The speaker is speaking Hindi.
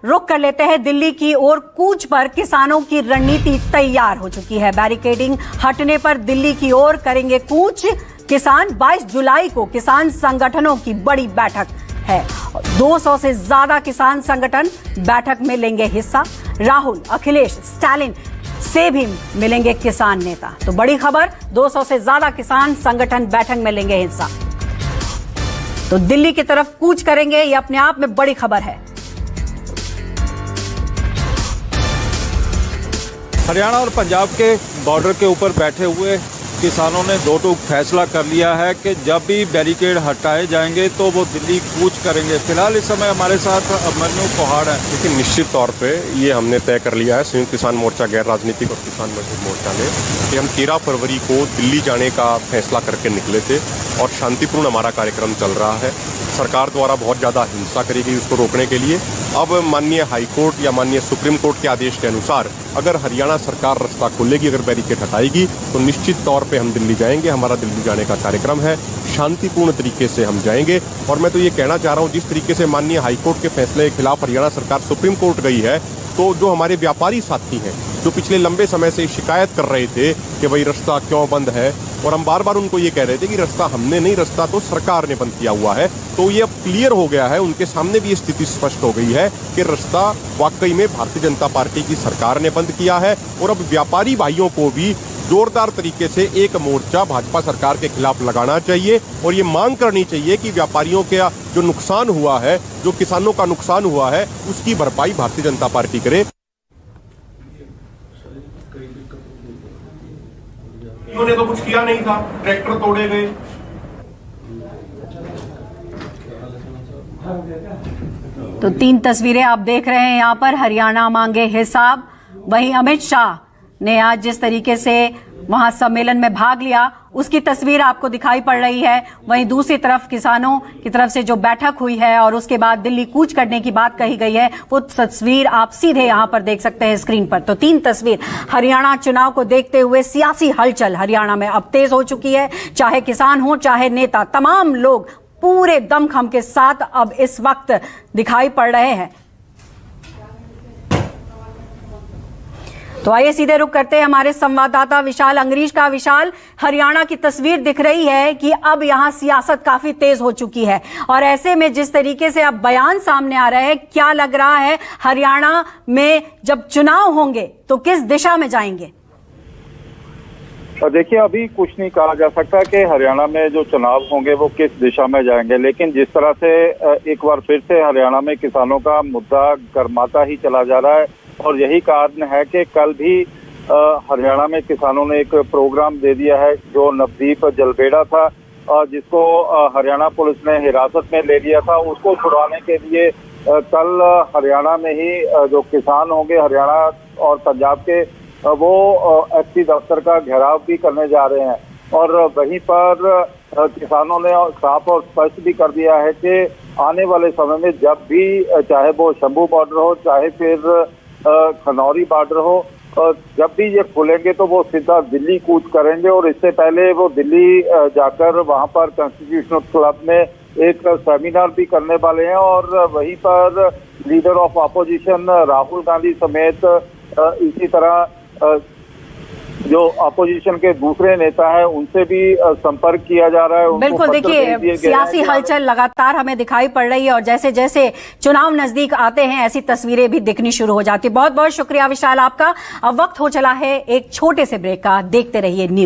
रुख कर लेते हैं दिल्ली की ओर। कूच पर किसानों की रणनीति तैयार हो चुकी है। बैरिकेडिंग हटने पर दिल्ली की ओर करेंगे कूच किसान। 22 जुलाई को किसान संगठनों की बड़ी बैठक है। 200 से ज्यादा किसान संगठन बैठक में लेंगे हिस्सा। राहुल, अखिलेश, स्टालिन से भी मिलेंगे किसान नेता। तो बड़ी खबर, 200 से ज्यादा किसान संगठन बैठक में लेंगे हिस्सा, तो दिल्ली की तरफ कूच करेंगे। ये अपने आप में बड़ी खबर है। हरियाणा और पंजाब के बॉर्डर के ऊपर बैठे हुए किसानों ने दो टूक फैसला कर लिया है कि जब भी बैरिकेड हटाए जाएंगे तो वो दिल्ली कूच करेंगे। फिलहाल इस समय हमारे साथ अभिमन्यु पहाड़ है। लेकिन निश्चित तौर पे ये हमने तय कर लिया है संयुक्त किसान मोर्चा, गैर राजनीतिक और किसान मजदूर मोर्चा ने, कि हम 13 फरवरी को दिल्ली जाने का फैसला करके निकले थे और शांतिपूर्ण हमारा कार्यक्रम चल रहा है। सरकार द्वारा बहुत ज़्यादा हिंसा करी गई उसको रोकने के लिए। अब माननीय हाईकोर्ट या माननीय सुप्रीम कोर्ट के आदेश के अनुसार अगर हरियाणा सरकार रास्ता खोलेगी, अगर बैरिकेड हटाएगी, तो निश्चित तौर पे हम दिल्ली जाएंगे। हमारा दिल्ली जाने का कार्यक्रम है, शांतिपूर्ण तरीके से हम जाएंगे। और मैं तो ये कहना चाह रहा हूँ, जिस तरीके से माननीय हाईकोर्ट के फैसले के खिलाफ हरियाणा सरकार सुप्रीम कोर्ट गई है, तो जो हमारे व्यापारी साथी हैं जो पिछले लंबे समय से शिकायत कर रहे थे कि भाई रास्ता क्यों बंद है, और हम बार बार उनको ये कह रहे थे कि रास्ता हमने नहीं, रास्ता तो सरकार ने बंद किया हुआ है, तो ये अब क्लियर हो गया है। उनके सामने भी ये स्थिति स्पष्ट हो गई है कि रास्ता वाकई में भारतीय जनता पार्टी की सरकार ने बंद किया है। और अब व्यापारी भाइयों को भी जोरदार तरीके से एक मोर्चा भाजपा सरकार के खिलाफ लगाना चाहिए और ये मांग करनी चाहिए कि व्यापारियों का जो नुकसान हुआ है, जो किसानों का नुकसान हुआ है, उसकी भरपाई भारतीय जनता पार्टी करे। उन्होंने तो कुछ किया नहीं था, ट्रैक्टर तोड़े गए। तो 3 तस्वीरें आप देख रहे हैं यहाँ पर। हरियाणा मांगे हिसाब। वहीं अमित शाह ने आज जिस तरीके से वहां सम्मेलन में भाग लिया, उसकी तस्वीर आपको दिखाई पड़ रही है। वहीं दूसरी तरफ किसानों की तरफ से जो बैठक हुई है और उसके बाद दिल्ली कूच करने की बात कही गई है, वो तस्वीर आप सीधे यहां पर देख सकते हैं स्क्रीन पर। तो 3 तस्वीर। हरियाणा चुनाव को देखते हुए सियासी हलचल हरियाणा में अब तेज हो चुकी है। चाहे किसान हो, चाहे नेता, तमाम लोग पूरे दमखम के साथ अब इस वक्त दिखाई पड़ रहे हैं। तो आइए सीधे रुक करते हैं हमारे संवाददाता विशाल अंगरीश का। विशाल, हरियाणा की तस्वीर दिख रही है कि अब यहां सियासत काफी तेज हो चुकी है, और ऐसे में जिस तरीके से अब बयान सामने आ रहे हैं, क्या लग रहा है हरियाणा में जब चुनाव होंगे तो किस दिशा में जाएंगे? देखिए, अभी कुछ नहीं कहा जा सकता कि हरियाणा में जो चुनाव होंगे वो किस दिशा में जाएंगे, लेकिन जिस तरह से एक बार फिर से हरियाणा में किसानों का मुद्दा गर्माता ही चला जा रहा है, और यही कारण है कि कल भी हरियाणा में किसानों ने एक प्रोग्राम दे दिया है जो नवदीप जलबेड़ा था, जिसको हरियाणा पुलिस ने हिरासत में ले लिया था। उसको छुड़वाने के लिए कल हरियाणा में ही जो किसान होंगे हरियाणा और पंजाब के, वो एसपी दफ्तर का घेराव भी करने जा रहे हैं। और वहीं पर किसानों ने साफ और स्पष्ट भी कर दिया है कि आने वाले समय में जब भी, चाहे वो शंभू बॉर्डर हो, चाहे फिर खनौरी बॉर्डर हो, जब भी ये खुलेंगे तो वो सीधा दिल्ली कूच करेंगे। और इससे पहले वो दिल्ली जाकर वहां पर कॉन्स्टिट्यूशनल क्लब में एक सेमिनार भी करने वाले हैं, और वहीं पर leader of opposition Rahul Gandhi समेत इसी तरह जो अपोजिशन के दूसरे नेता हैं उनसे भी संपर्क किया जा रहा है। बिल्कुल, देखिए सियासी हलचल लगातार हमें दिखाई पड़ रही है, और जैसे जैसे चुनाव नजदीक आते हैं ऐसी तस्वीरें भी दिखनी शुरू हो जाती है। बहुत बहुत शुक्रिया विशाल आपका। अब वक्त हो चला है एक छोटे से ब्रेक का। देखते रहिए न्यूज।